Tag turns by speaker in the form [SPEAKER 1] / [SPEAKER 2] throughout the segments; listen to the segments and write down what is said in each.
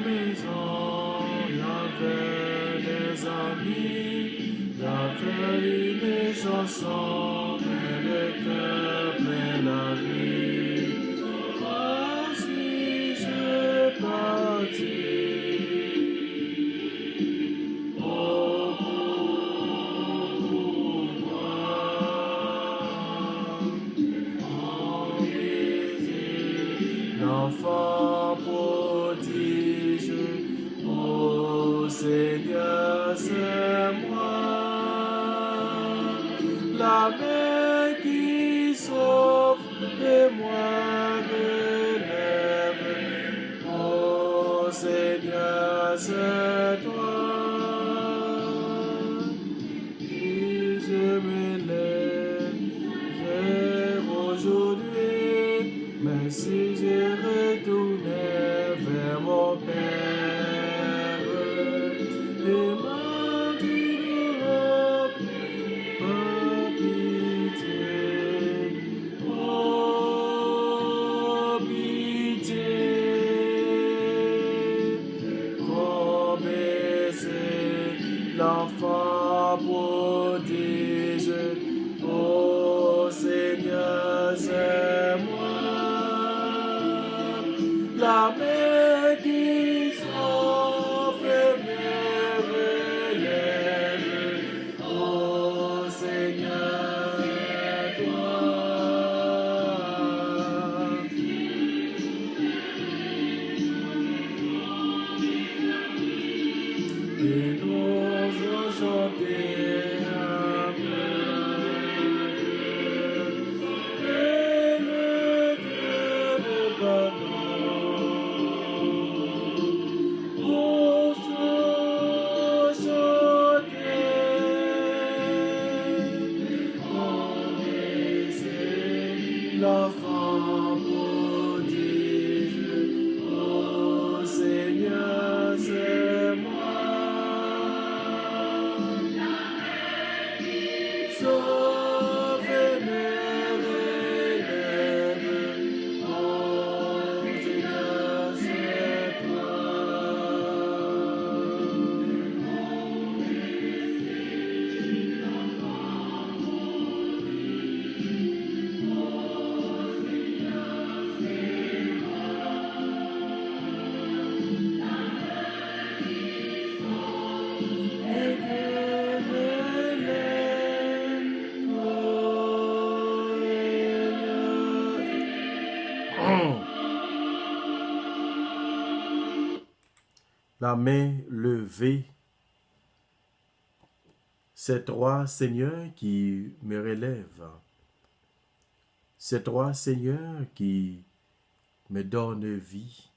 [SPEAKER 1] maison, il y avait des amis, il y avait une chanson, mais le cœur plein la vie. Voici je partis. Oh, pourquoi en l'enfant prodige, ô Seigneur, c'est moi, la main qui sauve et moi relève, ô Seigneur, c'est toi. Et je me lève aujourd'hui, mais si je retournais vers mon Père, et ma vie n'aura pas pitié, oh pitié, comme c'est l'enfant prodige, ô Seigneur, c'est moi, la main qui sauve et me relève, ô Seigneur, toi. Et nous allons chanter un et le Dieu de pardon. Oh, chanter, oh, laissez l'enfant prodige, oh Seigneur, c'est moi. Sauve mes relèves, oh Seigneur, c'est toi. Et que me lève, oh Seigneur. La main levée, c'est toi, Seigneur, qui me relève. C'est toi, Seigneur, qui me donne vie,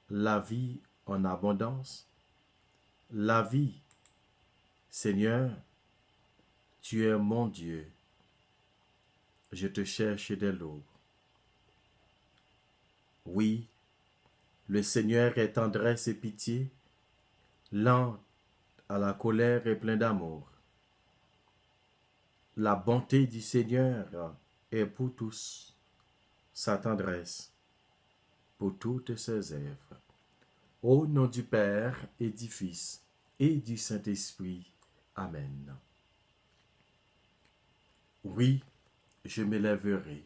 [SPEAKER 1] la vie en abondance. La vie, Seigneur, tu es mon Dieu. Je te cherche dès l'aube. Oui, le Seigneur est tendresse et pitié, lent à la colère et plein d'amour. La bonté du Seigneur est pour tous, sa tendresse pour toutes ses œuvres. Au nom du Père et du Fils et du Saint-Esprit. Amen. Oui, je me lèverai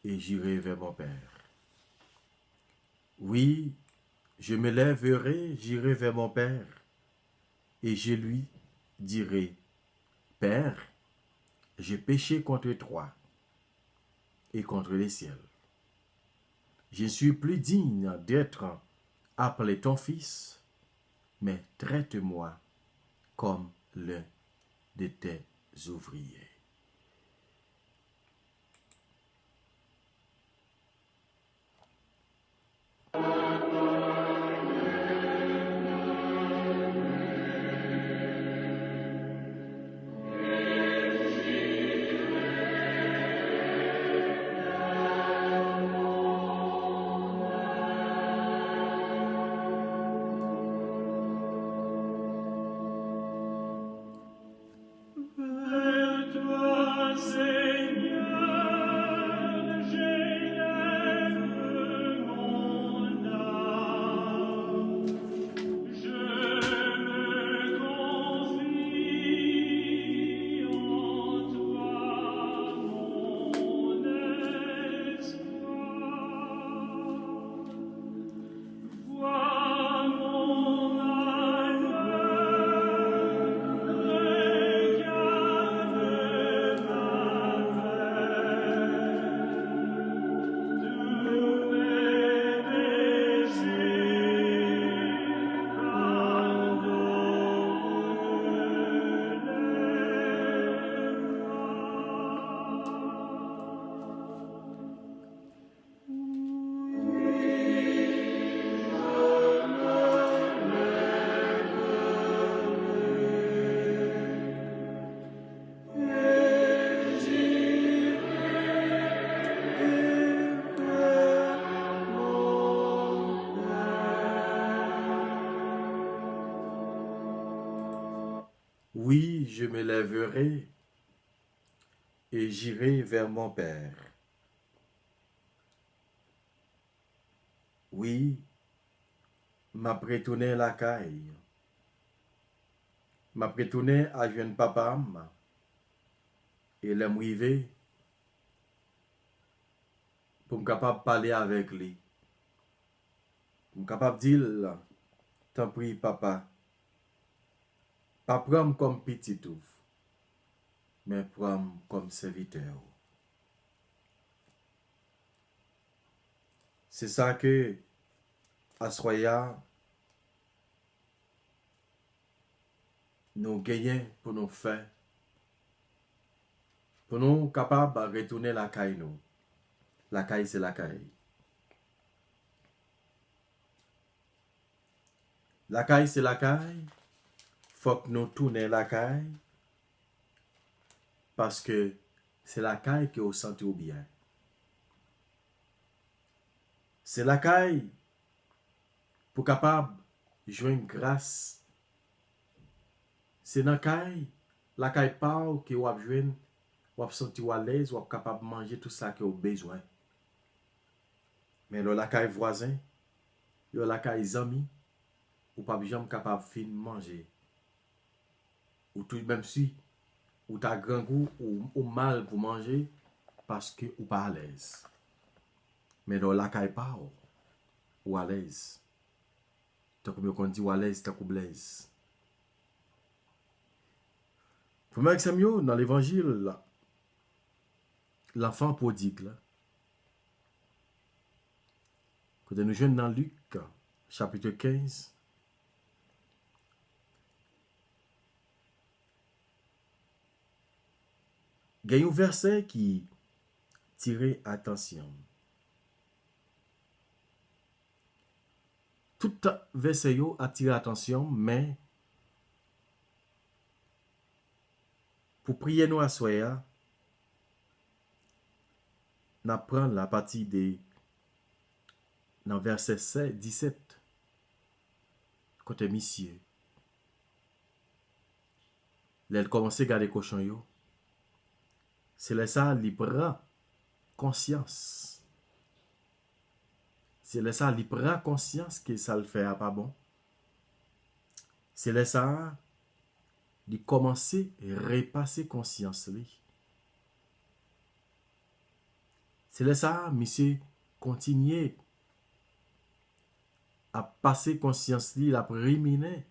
[SPEAKER 1] et j'irai vers mon Père. Oui, je me lèverai, j'irai vers mon Père, et je lui dirai, Père, j'ai péché contre toi et contre les ciels. Je ne suis plus digne d'être appelé ton fils, mais traite-moi comme l'un de tes ouvriers. Oui, je me lèverai et j'irai vers mon Père. Oui, m'appretourner la caille. M'appretourner à jeune papa et l'aimer pour me capable de parler avec lui. Pour me capable de dire, t'en prie papa, pas prendre comme petit tout, mais prendre comme serviteur. C'est ça que Assoya nous gagnons pour nous faire, pour nous capables de retourner la caille nous. La caille c'est la caille. La caille c'est la caille. Faut que nous tournions la caille parce que c'est la caille qui est au centre au bien. C'est la caille pour capable joindre grâce. C'est dans la caille pau qui ou joindre ou sentir à l'aise ou capable manger tout ça que vous besoin. Mais la caille voisin, la caille amis, ou pas jamais capable fin manger. Ou tout même si ou t'as grand goût ou mal pour manger parce que ou pas à l'aise. Mais dans la caille pau ou à l'aise. Tant que on dit ou à l'aise, tant que blaise. Premier exemple dans l'évangile, l'enfant prodigue là. Quand nous jeunes dans Luc, chapitre 15, il y a un verset qui tire attention. Tout verset a tiré attention, mais pour prier nous à soya, nous apprenons la partie de dans verset 17. Côté monsieur. Elle commence à garder cochon yo. C'est là ça, il prend conscience. C'est là ça, il prend conscience que ça le fait pas bon. C'est là ça, il commence à repasser conscience. C'est là ça, monsieur continue à passer conscience, il a préminé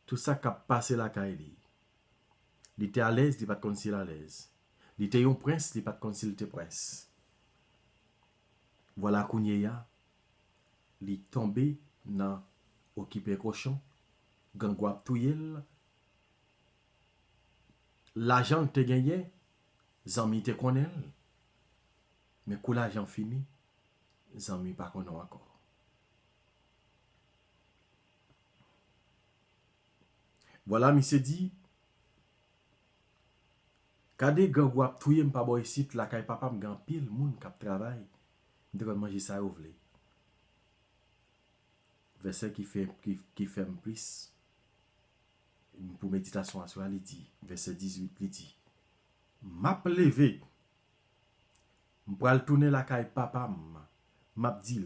[SPEAKER 1] tout ça qui a passé la caille. Il était à l'aise, il n'est pas de s'il à l'aise. Il était un prince, il n'est pas de s'il était prince. Voilà Kounyea, il est tombé dans occupé cochon, gangouap touyel. L'argent te gagné, zami te connaît. Mais quand l'argent fini, zami pas connaît encore. Voilà, monsieur dit, kade gangouap touye m'pa boy site la kay papa m'gan pile moun kap travail. M'te kon manger ça ou vle. Verset qui fait plus pour méditation à soi, il dit, verset 18, il dit, m'a levé, m'pral tourner la kay papa m'a dit,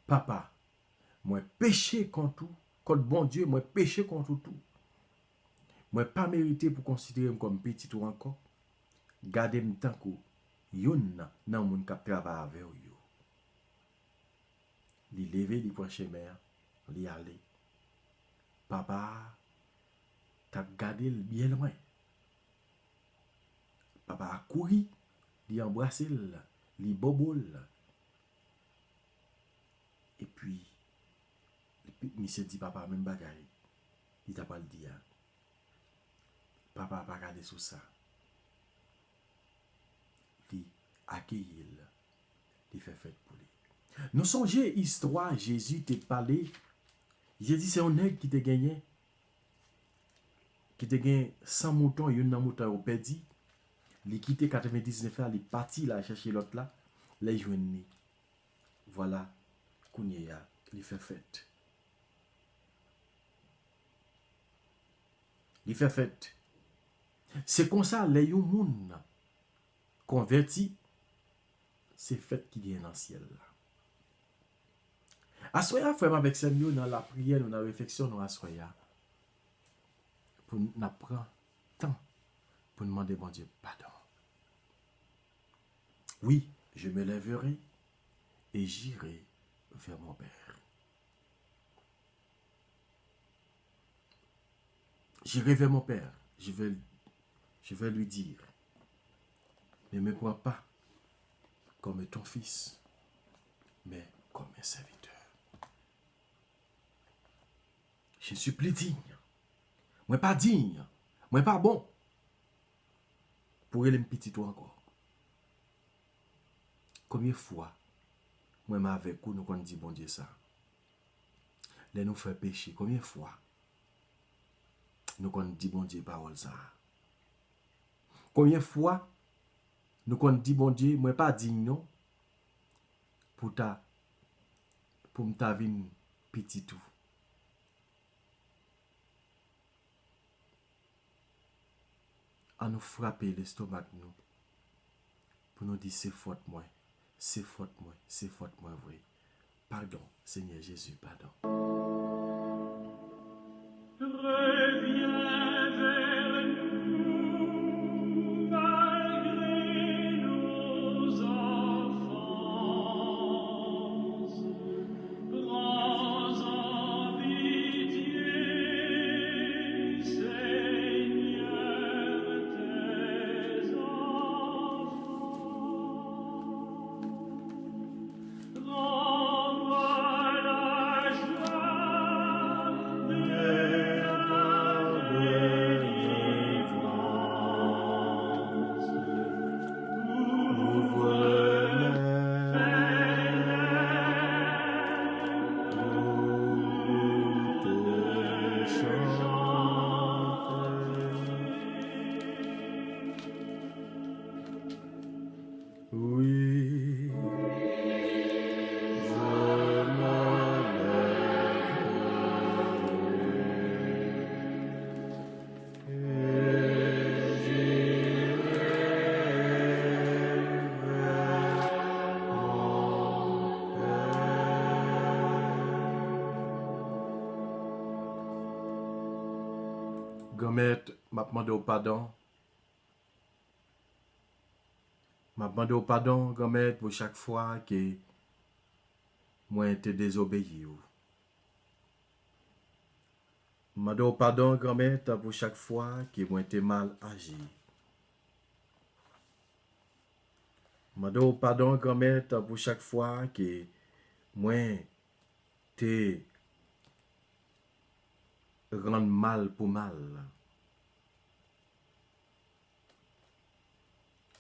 [SPEAKER 1] papa, moi péché contre bon Dieu, moi péché contre tout. Moi pas mérité pour considérer comme petit ou encore. Gardez m'tan ko yon nan moun kap travail avec yo. Li levé, li prend chemin, li aller. Papa t'a gardé bien loin. Papa a couru, li embrassé, li bobol. Et puis, monsieur dit papa même bagaille. Il t'a pas le dire. Papa pas regarder sur ça. Li accueillir, li fait fête pour lui. Nous songez histoire Jésus t'a parlé. Jésus c'est un nègre qui t'a gagné. Qui t'a gagné 100 moutons, yon nan mouton au perdu. Li quitté 99 ans, li parti là chercher l'autre là, les joindre. Voilà, Kounyea, li fait fête. il fait fête. C'est comme ça, les gens convertis, c'est fête qui vient dans le ciel. Assoya, frère, avec Seigneur, dans la prière, dans la réflexion, nous assoya, pour nous prendre temps pour demander, bon Dieu, pardon. Oui, je me lèverai et j'irai vers mon Père. J'irai vers mon Père. Je vais lui dire, ne me prends pas comme ton fils, mais comme un serviteur. Je ne suis plus digne. Moi pas digne. Moi pas bon. Pour aller me petit toi encore. Combien de fois, moi avec vous, nous dit bon Dieu ça. Les nous fait pécher. Combien de fois, nous dit bon Dieu parole ça. Combien de fois, nous dit bon Dieu, moi pas digne non. Pour m'ta vin petit tout. À nous frapper l'estomac nous. Pour nous dire c'est faute moi. C'est faute moi. C'est faute moi vrai. Pardon, Seigneur Jésus, pardon.
[SPEAKER 2] Reviens vers nous, malgré nos enfances. Prends en pitié, Seigneur, tes enfants. Rends-moi la joie de la délivrance. Ouvre
[SPEAKER 1] Oui, je me lèverai et j'irai vers mon Père. Gommette, m'a demandé au pardon. M'a demandé au pardon, Gommette, pour chaque fois que moi été désobéi. M'a demandé au pardon, Gommette, pour chaque fois que moi été mal agi. M'a demandé au pardon, Gommette, pour chaque fois que moi te rendre mal pour mal.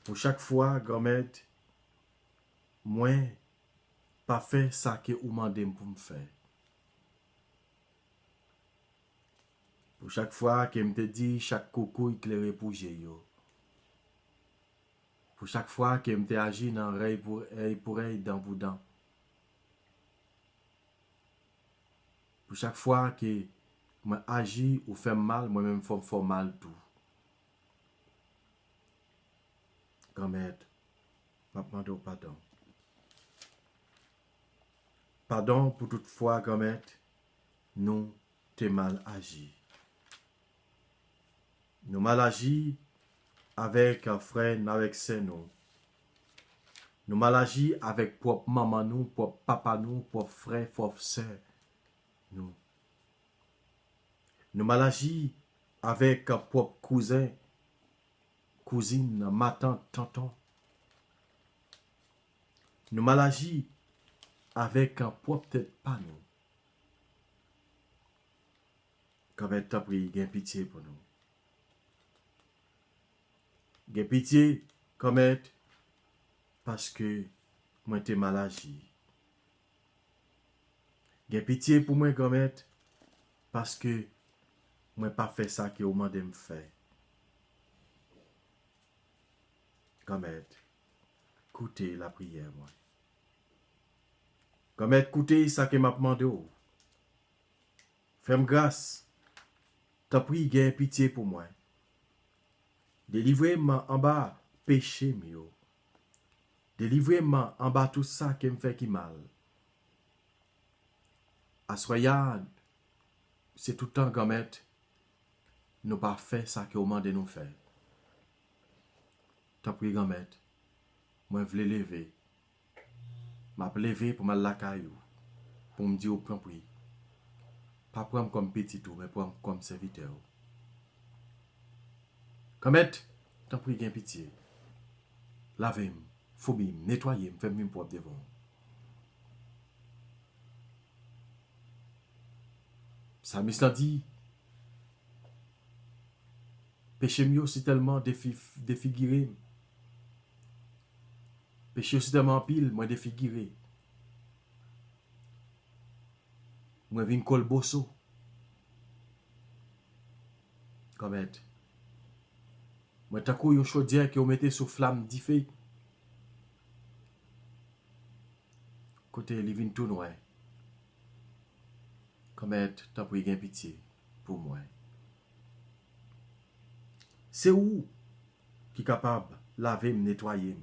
[SPEAKER 1] Pour chaque fois, Gommette, moi pas fait ça que ou mandé pour me faire. Pour chaque fois que me te dit chaque coucou éclairé pour yo. Pour chaque fois que me te agi dans oreille pour œil, dent pour dent. Pour chaque fois que moi agi ou fait mal, moi-même faut mal tout. Gommette, m'a demandé au pardon. Pardon pour toute fois, Gommette, nous t'es mal agi. Nous mal agi avec un frère, avec sœur nous. Nous mal agi avec propre maman nous, propre papa nous, propre frère, propre sœur nous. Nous mal agi avec un propre cousin, cousine, ma tante, tonton. Nous mal agi avec un propre tête pas nous. Quand même t'as pris, gain pitié pour nous. Gain pitié, comme être, parce que moi t'es mal agi. Gain pitié pour moi, comme être, parce que moi pas fait ça que vous demandez me faire. Comme être, écoutez la prière, moi. Comme être, écoutez ça que m'a demandé. Fais-moi grâce. T'as pris gain pitié pour moi. Délivrez-moi en bas péché mio. Délivrez-moi en bas tout ça qui me fait qui mal. Assoyade, c'est tout le temps comme nous pas fait ça que au moment de nous faire. T'as pris gamet, moi je voulais lever. M'a levé pour me la caillou. Pour me dire au prend prix. Pas prendre comme petit tout, mais prendre comme serviteur. Gamet, t'as pris gain pitié. Lavez-moi, fouille-moi, nettoyez-moi, faites-moi propre devant. Psalmiste a dit, péché mieux c'est tellement défiguré. Péché c'est tellement pile, moi défiguré. Moi vin col bosso. Comme moi t'as quoi yon chaudière qui on mettait sous flamme d'ifé. Côté li vin tout noir. Comme t'as pris gain pitié pour moi. C'est où qui est capable de laver, me nettoyer.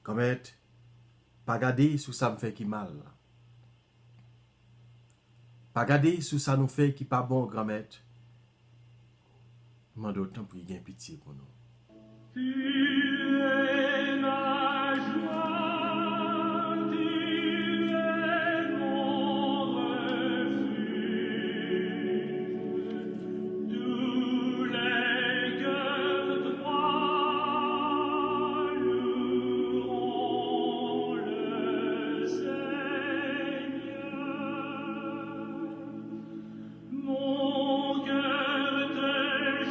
[SPEAKER 1] Comme pas garder sous ça me fait qui mal. Pas garder sous ça nous fait qui pas bon grand-mère. M'a d'autant pris gain pitié pour nous.
[SPEAKER 2] Tu es ma joie, tu es mon refuge. Tous les cœurs droits loueront le Seigneur. Mon cœur te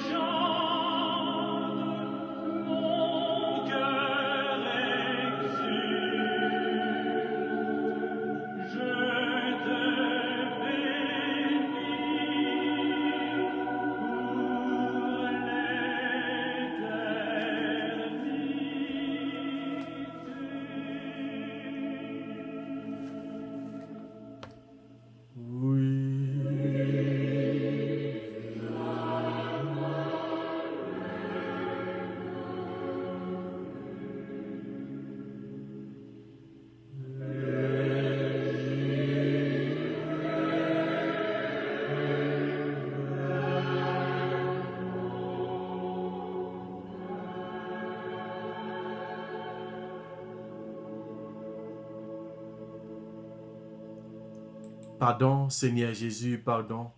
[SPEAKER 2] chante, mon cœur exulte. Je te bénis pour l'éternité.
[SPEAKER 1] Oui. Pardon, Seigneur Jésus, pardon.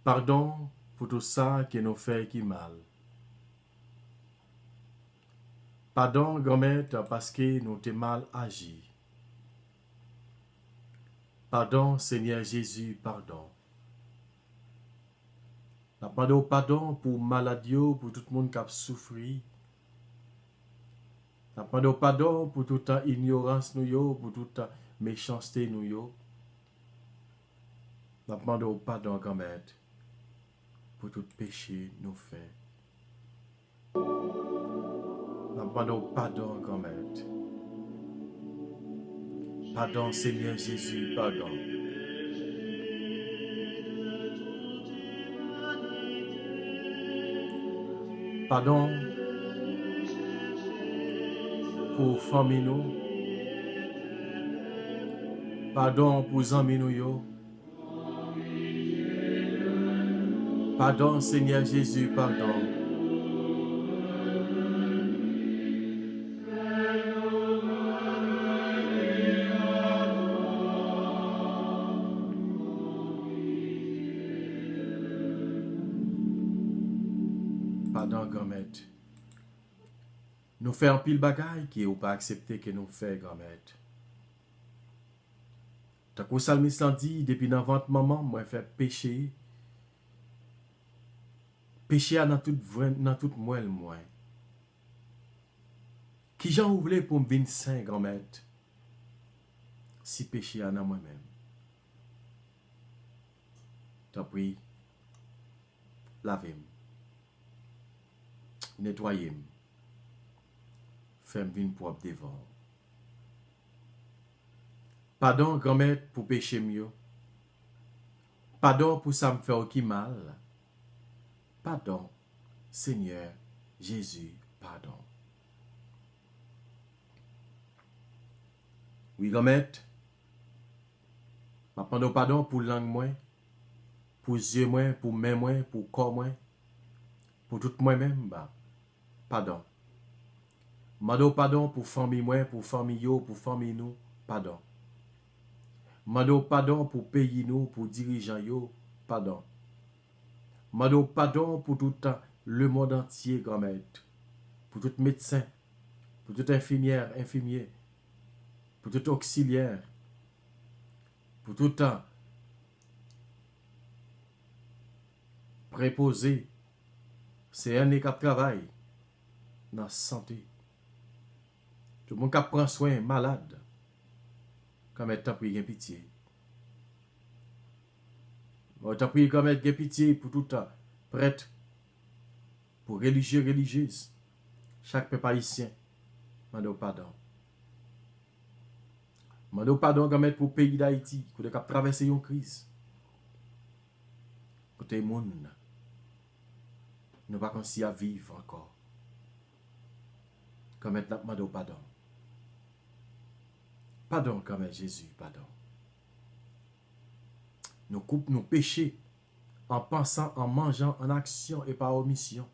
[SPEAKER 1] Pardon pour tout ça qui nous fait qui mal. Pardon, grand-mère, parce que nous t'ai mal agi. Pardon, Seigneur Jésus, pardon. Nous demandons pardon pour maladie, pour tout le monde qui a souffert. Nous demandons pardon pour toute ignorance, pour toute méchanceté. Nous demandons pardon, grand-mère, pour tout péché nous fait. Nous demandons pardon, grand-mère. Pardon, Seigneur Jésus, pardon. Pardon pour famille nous. Pardon pour amis nous. Pardon, Seigneur Jésus, pardon. Pardon, grand-mère. Nous faisons un pile bagaille qui ou pas accepté que nous faisons, grand-mère. Tant que Salmiste l'a dit, depuis dans votre maman, moi fait péché. Péché dans toute moelle, moi. Qui j'en voulais pour me venir saint, grand-mère? Si péché dans moi-même. T'as pris, lavez-moi. Nettoyez-moi. Fais-moi venir propre devant. Pardon, grand-mère, pour péché mieux. Pardon pour ça me faire qui mal. Pardon, Seigneur Jésus, pardon. Oui, grand-mère, je demande pardon pour langue moi, pour yeux moi, pour main moi, pour corps moi, pour tout moi-même, bah, pardon. Je demande pardon pour famille moi, pour famille yo, pour famille nous, pardon. Je demande pardon pour pays nous, pour dirigeants yo, pardon. Je demande pardon pour tout le monde entier, grand-mère, pour tout médecin, pour tout infirmière, infirmier, pour tout auxiliaire, pour tout préposé, c'est un qui travaille dans la santé. Tout le monde qui prend soin malade, comme étant pris pitié. On t'a pris comme être pitié pour tout prêtre, pour religieux, religieuse. Chaque peuple haïtien, demande pardon. Demande pardon comme être pour le pays d'Haïti, qui a traversé une crise. Côté monde, nous pas réussi à vivre encore. Comme être demande pardon. Pardon comme être Jésus, pardon. Nous coupons nos péchés en pensant, en mangeant, en action et par omission.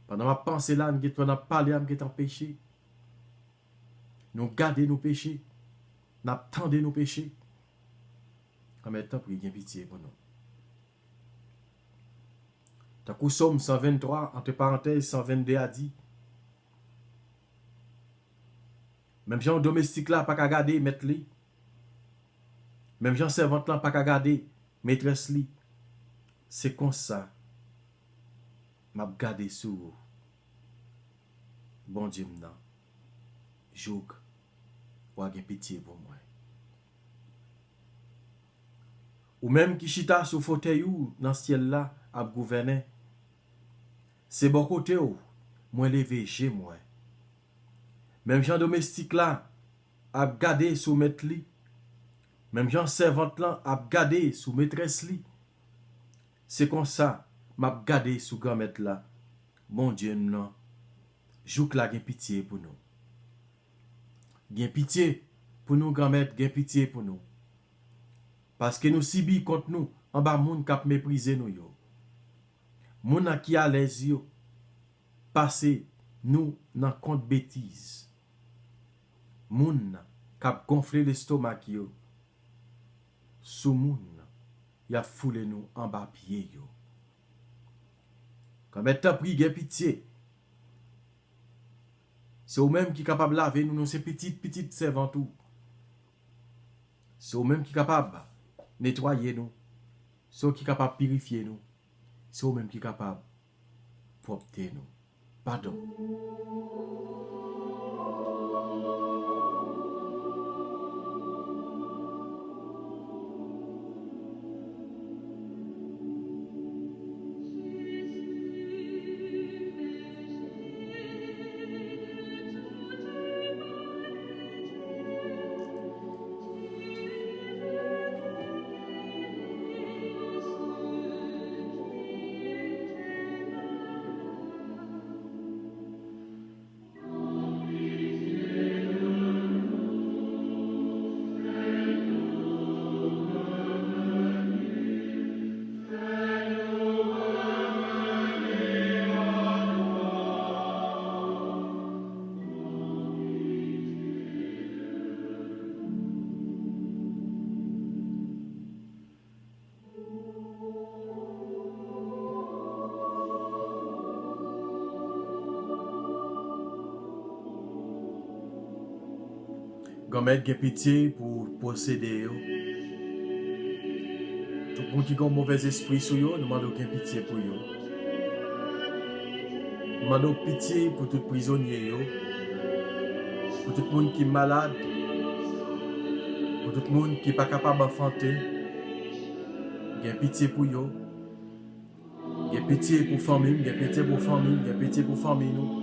[SPEAKER 1] Pendant ma pensée là, nous avons parlé, nous avons péché. Nous gardons nos péchés. Nous attendons nos péchés. En même temps, pour y avoir pitié pour nous. Tant que Somme 123, entre parenthèses, 122 a dit, même gens domestiques là, pas qu'à garder, mettre li. Même gens servantes là, pas qu'à garder, maîtresse li. C'est comme ça. M'a gardé sous. Bon Dieu m'nan. Jouk. Ou a gen pitié pour moi. Ou même qui chita sous fauteuil ou dans ciel là, a gouverner. C'est bon côté ou, moi levé chez moi. Même gens domestique là, a gardé sous maître li. Même gens servante là, a gardé sous maîtresse li. C'est comme ça, m'a gardé sous grand-maître là. Mon Dieu non. Jouk la gen pitié pour nous. Gen pitié pour nous grand-maître, gen pitié pour nous. Parce que nous sibi contre nous, en bas moun kap mépriser nous yo. Moun qui a les yo, passer nous dans compte bêtise. Moun kap gonfler l'estomac yo. Sous moun, y a foulé nous en bas pied yo. Quand maintenant pris gen pitié. C'est eux-mêmes qui sont capables de laver nous, ces petites servantes. C'est eux-mêmes qui sont capables de nettoyer nous. C'est eux qui sont capables de purifier nous. C'est eux-mêmes qui sont capables de propter nous. Pardon. Gomet gen pitié pour posséder yo. Tout le monde qui a un mauvais esprit sur yo, nous demandons gen pitié pour yo. Nous demandons pitié pour tout prisonnier yo. Pour tout le monde qui est malade. Pour tout le monde qui n'est pas capable d'enfanter. Gen pitié pour yo. Gen pitié pour famille, gen pitié pour famille, gen pitié pour famille nous.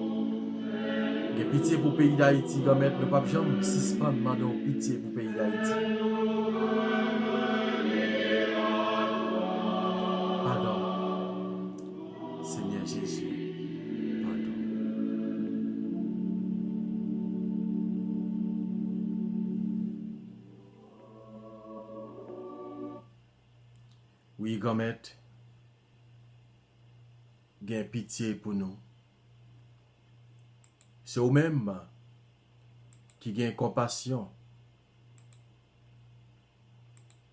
[SPEAKER 1] Gen pitié pour le pays d'Haïti, grand maître, nous pas jamais suspendre, demandons pitié pour le pays d'Haïti. Pardon, Seigneur Jésus, pardon. Oui, grand maître, gen pitié pour nous. C'est eux-mêmes qui gagnent compassion.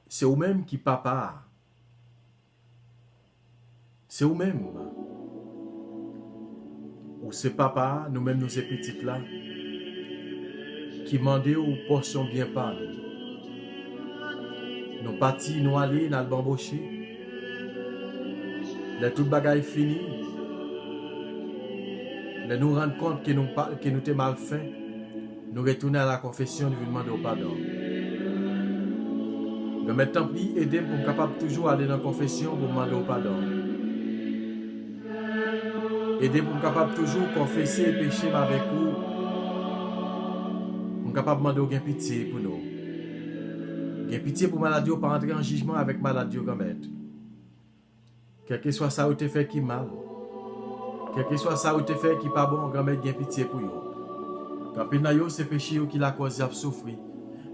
[SPEAKER 1] C'est eux-mêmes qui papa. C'est eux-mêmes. Ou c'est papa, nous-mêmes nous ces petites là, qui demandent aux portions bien par nous. Nous partis, nous aller, nous bambocher. Les tout bagaille fini. Mais nous rendre compte que nous t'es mal fait, nous retourner à la confession, nous demander au pardon. Mais maintenant, aidez pour être capable toujours aller dans la confession pour demander au pardon. Aidez pour être capable toujours confesser et pécher avec vous. Pour être capable de demander pitié pour nous. Gain pitié pour maladie, pour pas entrer en jugement avec maladie, grand maître. Quel que soit ça où tu fait qui mal. Quel que soit ça où tu fait qui pas bon, grand-mère gain pitié pour yo. Quand pile na yo c'est péché qui la cause y a souffrir.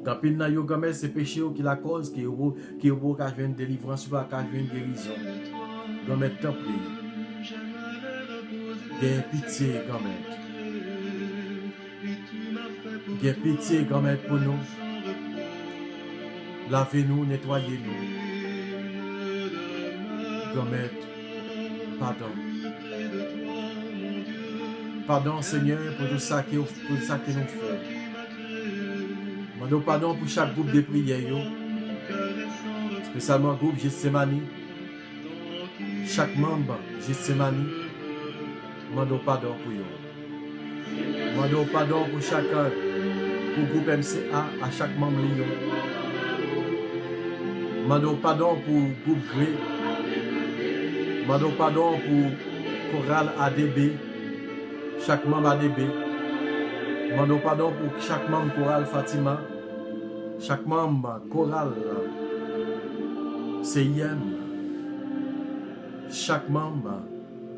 [SPEAKER 1] Quand pile na yo grand-mère c'est péché qui la cause qui yo ka joindre délivrance ou ka joindre guérison. Grand-mère t'en prie. Gain pitié grand-mère. Gain pitié grand-mère pour nous. Lavez-nous, nettoyez-nous. Grand-mère, pardon. Pardon Seigneur pour tout ça que nous faisons. Demandons pardon pour chaque groupe de prière, spécialement le groupe Gethsemane. Chaque membre Gethsemane, demandons pardon pour eux. Demandons pardon pour chacun, pour le groupe MCA, à chaque membre Lyon. Demandons pardon pour le groupe Gré. Demandons pardon pour Chorale ADB. Chaque membre ADB. Demandons pardon pour chaque membre Chorale Fatima. Chaque membre Chorale CIM. Chaque membre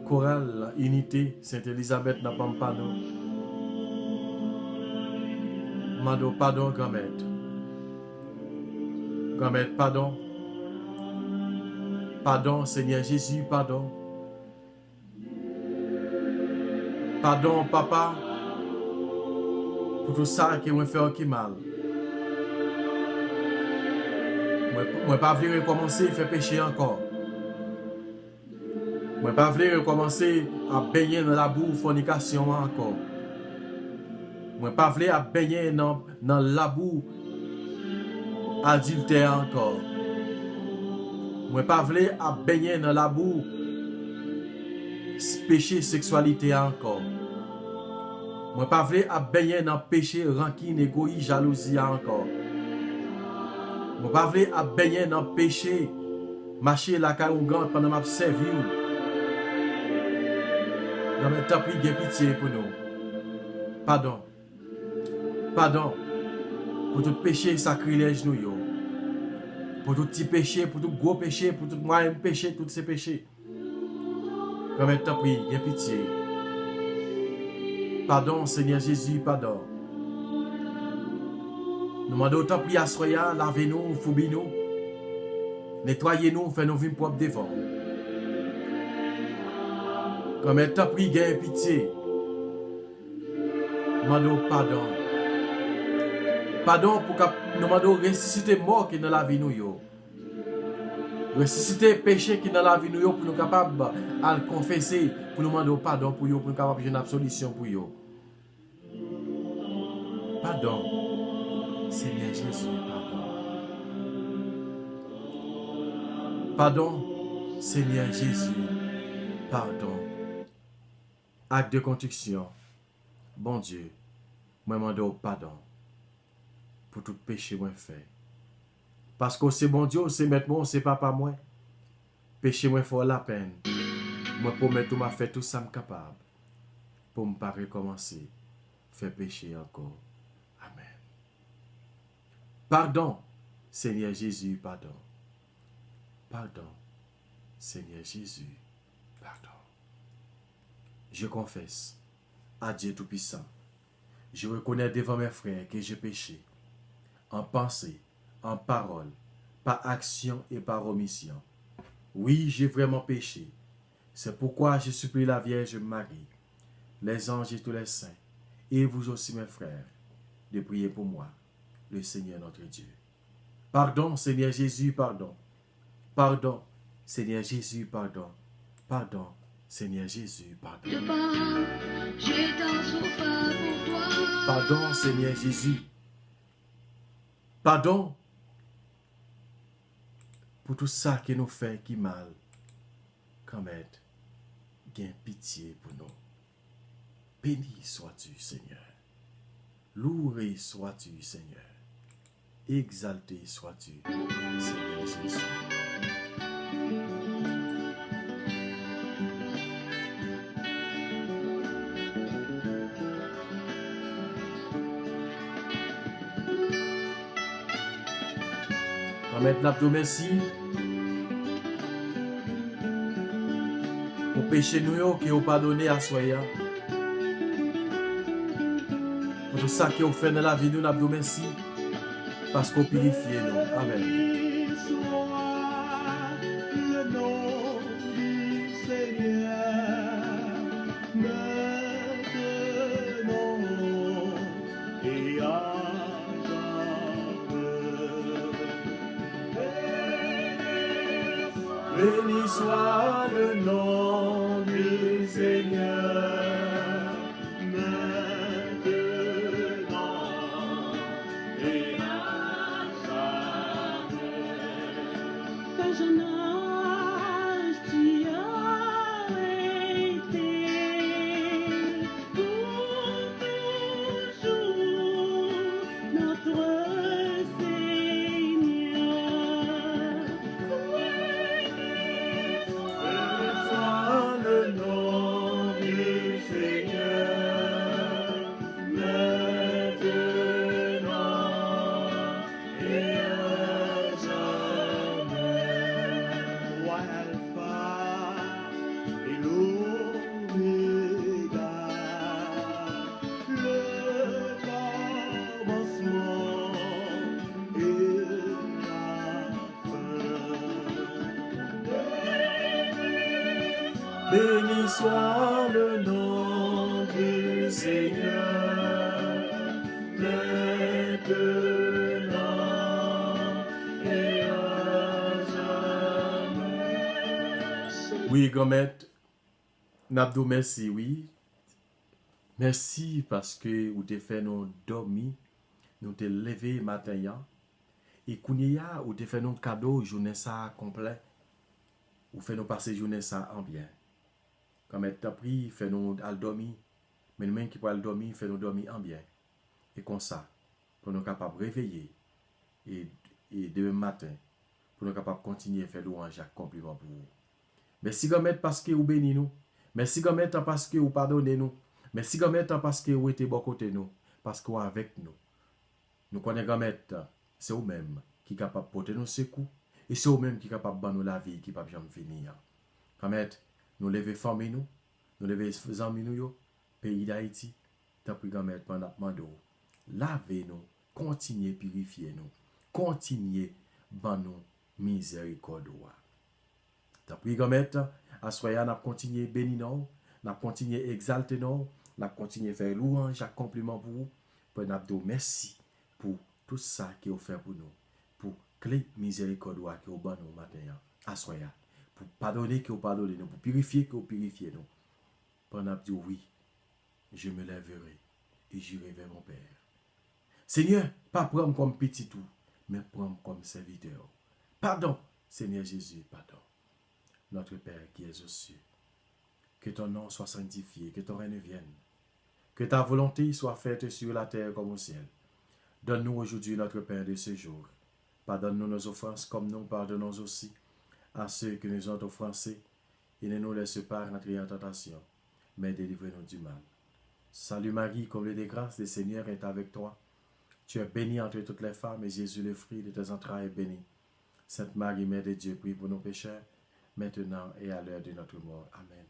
[SPEAKER 1] Chorale Unité Sainte-Élisabeth Napampano. Demandons pardon, grand-maître. Grand-maître, pardon. Pardon, Seigneur Jésus, pardon. Pardon, papa, pour tout ça qui m'a fait qui mal. Moi pas voulu recommencer à faire pécher encore. Moi pas voulu recommencer à baigner dans la boue fornication encore. Moi pas voulu à baigner dans la boue adultère encore. Moi pas voulu à baigner dans la boue péché sexualité encore. Moi pas voulu à baigner dans péché rancune, égoïsme, jalousie encore. Moi pas voulu à baigner dans péché marcher la carougan pendant m'a servi. Dans mes temps prie de pitié pour nous. Pardon. Pardon pour tout péché sacrilège nous yo. Pour tout petit péché, pour tout gros péché, pour tout moyen péché, tous ces péchés. Quand même, t'en prie, viens pitié. Pardon, Seigneur Jésus, pardon. Nous demandons t'en prie à soya, lavez-nous, foubis-nous. Nettoyez-nous, fais-nous vivre propre devant. Quand même, t'en prie, viens pitié. Nous demandons pardon. Pardon pour que nous demandons ressusciter mort qui est dans la vie nous yo. Ressusciter péché qui est dans la vie nous yo pour nous capables de le confesser, pour nous demander pardon pour yo, pour nous capables de une absolution pour yo. Pardon. Seigneur Jésus, pardon. Pardon, Seigneur Jésus, pardon. Acte de contrition. Bon Dieu, moi demande pardon pour tout péché moi fait. Parce que c'est bon Dieu, c'est maître moi, c'est papa moi. Péché moi faut la peine. Moi promet tout m'a fait tout ça me capable pour me pas recommencer. fait pécher encore. Amen. Pardon, Seigneur Jésus, pardon. Pardon, Seigneur Jésus, pardon. Je confesse à Dieu Tout-Puissant. Je reconnais devant mes frères que j'ai péché en pensée, en parole, par action et par omission. Oui, j'ai vraiment péché. C'est pourquoi je supplie la Vierge Marie, les anges et tous les saints, et vous aussi mes frères, de prier pour moi, le Seigneur notre Dieu. Pardon, Seigneur Jésus, pardon. Pardon, Seigneur Jésus, pardon. Pardon, Seigneur Jésus, pardon.
[SPEAKER 3] J'ai tant souffert pour toi.
[SPEAKER 1] Pardon, Seigneur Jésus. Pardon pour tout ça qui nous fait qui mal. Quand même, gain pitié pour nous. Béni sois-tu, Seigneur. Loué sois-tu, Seigneur. Exalté sois-tu, Seigneur Jésus. Maintenant, nous merci pour péché nous qui ont pardonné à Soya. Pour tout ça qui ont fait dans la vie, nous nous merci parce qu'on purifie nous. Amen.
[SPEAKER 4] Le nom du Seigneur, maintenant et à jamais. Béni soit le nom du Seigneur, maintenant et à jamais.
[SPEAKER 3] Personnage tu as été pour toujours notre Seigneur.
[SPEAKER 4] Soit le nom du Seigneur, maintenant et à jamais. Roi Alpha et l'Oméga, le commencement et la fin. Béni soit le nom du Seigneur, maintenant et à jamais.
[SPEAKER 1] Oui, Gomet, Nabdou, merci, oui. Merci parce que vous te fait nous dormir, nous te lever matin, et Kounia, vous te fait nous cadeau, journée ça complet, ou fait nous passer journée ça en bien. Comme tu as pris, fait nous al dormir, mais nous-mêmes qui pouvons dormir, fait nous dormir en bien. Et comme ça, pour nous capables de réveiller, et demain matin, pour nous capables de continuer à faire louange et compliment pour vous. Merci Gomet parce que vous bénissez nous. Merci Gomet parce que vous pardonnez nous. Merci Gomet parce que vous êtes bon côté nous. Parce que vous êtes avec nous. Nous connaissons Gomet, c'est vous-même qui est capable de porter nos secours. Et c'est vous-même qui est capable de nous la vie qui ne peut jamais finir. Gomet, nous levons famille nous. Nous levons amis nous. Pays d'Haïti. Tant pis Gomet pendant mando. Lavez-nous. Continuez purifier nous. Continuez ban nous miséricorde. T'as Gomet, à soya n'a continué béni nous, n'a continué exalter nous, n'a continué faire louange, à compliment pour vous. Pour nous merci pour tout ça qui est offert pour nous, pour clé miséricorde qui est au bon nous matin, à soya, pour pardonner qui est pardonné nous, pour purifier qui est purifié nous. Pour nous dire oui, je me lèverai et j'irai vers mon Père. Seigneur, pas prendre comme petit tout, mais prendre comme serviteur. Pardon, Seigneur Jésus, pardon. Notre Père qui es aux cieux, que ton nom soit sanctifié, que ton règne vienne, que ta volonté soit faite sur la terre comme au ciel. Donne-nous aujourd'hui notre pain de ce jour. Pardonne-nous nos offenses comme nous pardonnons aussi à ceux qui nous ont offensés, et ne nous laisse pas entrer en tentation, mais délivre-nous du mal. Salut Marie, comblée de grâce, le Seigneur est avec toi. Tu es bénie entre toutes les femmes, et Jésus, le fruit de tes entrailles, est béni. Sainte Marie, Mère de Dieu, prie pour nos pécheurs, maintenant et à l'heure de notre mort. Amen.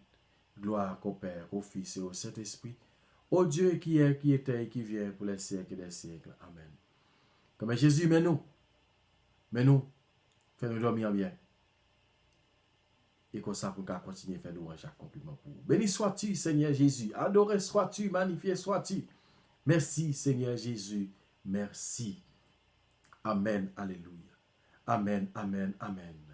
[SPEAKER 1] Gloire au Père, au Fils et au Saint-Esprit, au Dieu qui est, qui était et qui vient pour les siècles des siècles. Amen. Comme Jésus, mets-nous, fais-nous dormir bien. Et comme ça, pour qu'on continue à faire louange chaque compliment pour vous. Béni sois-tu, Seigneur Jésus. Adoré sois-tu, magnifié sois-tu. Merci, Seigneur Jésus. Merci. Amen. Alléluia. Amen, amen, amen.